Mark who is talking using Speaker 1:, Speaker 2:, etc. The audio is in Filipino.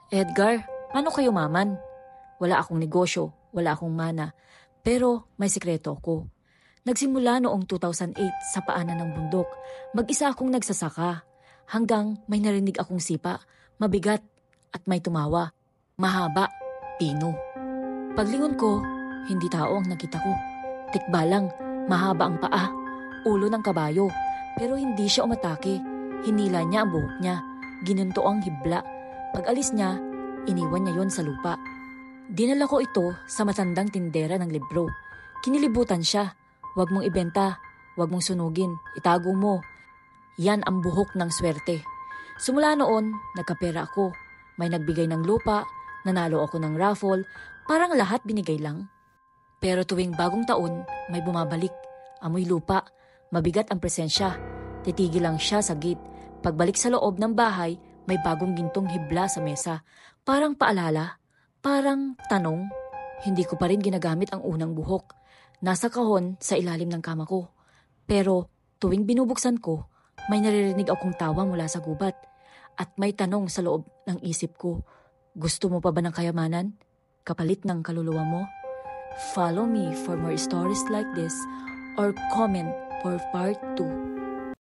Speaker 1: Edgar, paano kayo maman? Wala akong negosyo, wala akong mana, pero may sikreto ko. Nagsimula noong 2008 sa paanan ng bundok. Mag-isa akong nagsasaka. Hanggang may narinig akong sipa, mabigat at may tumawa. Mahaba, pino. Paglingon ko, hindi tao ang nakita ko. Tikbalang, mahaba ang paa, ulo ng kabayo. Pero hindi siya umatake. Hinila niya ang buhok niya. Ginunto ang hibla. Pag-alis niya, iniwan niya yon sa lupa. Dinala ko ito sa matandang tindera ng libro. Kinilibutan siya. Huwag mong ibenta, huwag mong sunugin, itago mo. Yan ang buhok ng swerte. Simula noon, nagkapera ako. May nagbigay ng lupa, nanalo ako ng raffle, parang lahat binigay lang. Pero tuwing bagong taon, may bumabalik. Amoy lupa, mabigat ang presensya. Titigil lang siya sa gate. Pagbalik sa loob ng bahay, may bagong gintong hibla sa mesa. Parang paalala, parang tanong. Hindi ko pa rin ginagamit ang unang buhok. Nasa kahon sa ilalim ng kama ko. Pero tuwing binubuksan ko, may naririnig akong tawa mula sa gubat. At may tanong sa loob ng isip ko, gusto mo pa ba ng kayamanan? Kapalit ng kaluluwa mo? Follow me for more stories like this or comment for part 2.